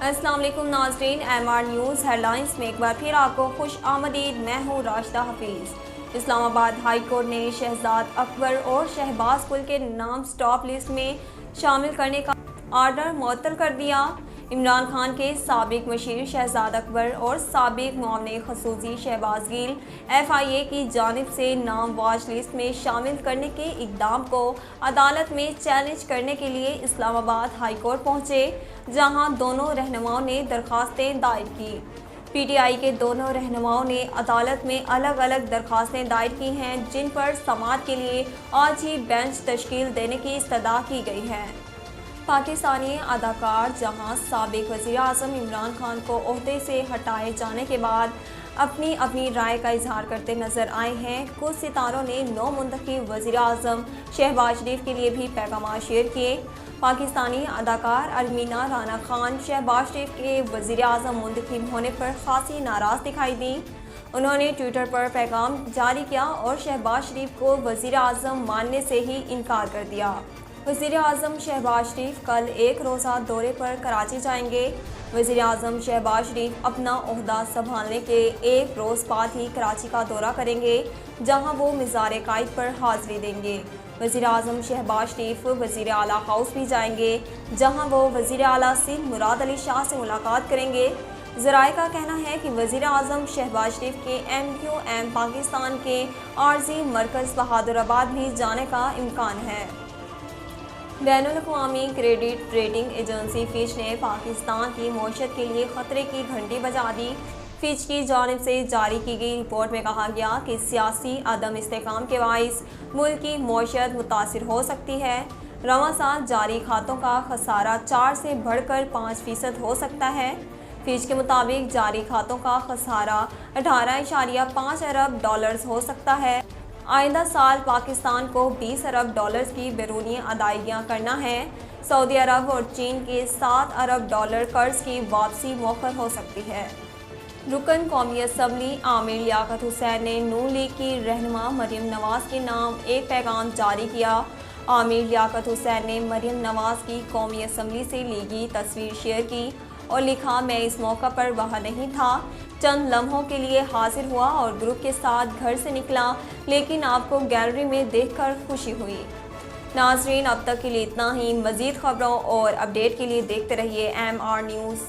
السلام علیکم ناظرین، ایم آر نیوز ہیڈ لائنز میں ایک بار پھر آپ کو خوش آمدید۔ میں ہوں راشدہ حفیظ۔ اسلام آباد ہائی کورٹ نے شہزاد اکبر اور شہباز گل کے نام سٹاپ لسٹ میں شامل کرنے کا آرڈر معطل کر دیا۔ عمران خان کے سابق مشیر شہزاد اکبر اور سابق معاون خصوصی شہباز گل FIA کی جانب سے نام واچ لسٹ میں شامل کرنے کے اقدام کو عدالت میں چیلنج کرنے کے لیے اسلام آباد ہائی کورٹ پہنچے، جہاں دونوں رہنماؤں نے درخواستیں دائر کی۔ PTI کے دونوں رہنماؤں نے عدالت میں الگ الگ درخواستیں دائر کی ہیں، جن پر سماعت کے لیے آج ہی بینچ تشکیل دینے کی استدعا کی گئی ہے۔ پاکستانی اداکار جہاں سابق وزیر اعظم عمران خان کو عہدے سے ہٹائے جانے کے بعد اپنی رائے کا اظہار کرتے نظر آئے ہیں، کچھ ستاروں نے نو منتخب وزیر اعظم شہباز شریف کے لیے بھی پیغامات شیئر کیے۔ پاکستانی اداکار ارمینا رانا خان شہباز شریف کے وزیر اعظم منتخب ہونے پر خاصی ناراض دکھائی دیں۔ انہوں نے ٹویٹر پر پیغام جاری کیا اور شہباز شریف کو وزیر اعظم ماننے سے ہی انکار کر دیا۔ وزیر اعظم شہباز شریف کل ایک روزہ دورے پر کراچی جائیں گے۔ وزیر اعظم شہباز شریف اپنا عہدہ سنبھالنے کے ایک روز بعد ہی کراچی کا دورہ کریں گے، جہاں وہ مزار قائد پر حاضری دیں گے۔ وزیر اعظم شہباز شریف وزیر اعلیٰ ہاؤس بھی جائیں گے، جہاں وہ وزیر اعلیٰ سندھ مراد علی شاہ سے ملاقات کریں گے۔ ذرائع کا کہنا ہے کہ وزیر اعظم شہباز شریف کے MQM پاکستان کے عارضی مرکز بہادر آباد بھی جانے کا امکان ہے۔ بین الاقوامی کریڈٹ ریٹنگ ایجنسی فچ نے پاکستان کی معیشت کے لیے خطرے کی گھنٹی بجا دی۔ فچ کی جانب سے جاری کی گئی رپورٹ میں کہا گیا کہ سیاسی عدم استحکام کے باعث ملک کی معیشت متاثر ہو سکتی ہے۔ رواں سال جاری کھاتوں کا خسارہ 4 سے بڑھ کر 5% ہو سکتا ہے۔ فچ کے مطابق جاری کھاتوں کا خسارہ 18.5 ارب ڈالرز ہو سکتا ہے۔ آئندہ سال پاکستان کو 20 ارب ڈالرز کی بیرونی ادائیگیاں کرنا ہے۔ سعودی عرب اور چین کے 7 ارب ڈالر قرض کی واپسی مؤخر ہو سکتی ہے۔ رکن قومی اسمبلی عامر لیاقت حسین نے نون لیگ کی رہنما مریم نواز کے نام ایک پیغام جاری کیا۔ عامر لیاقت حسین نے مریم نواز کی قومی اسمبلی سے لیگی تصویر شیئر کی اور لکھا، میں اس موقع پر وہاں نہیں تھا، چند لمحوں کے لیے حاضر ہوا اور گروپ کے ساتھ گھر سے نکلا، لیکن آپ کو گیلری میں دیکھ کر خوشی ہوئی۔ ناظرین، اب تک کے لیے اتنا ہی۔ مزید خبروں اور اپڈیٹ کے لیے دیکھتے رہیے MR نیوز۔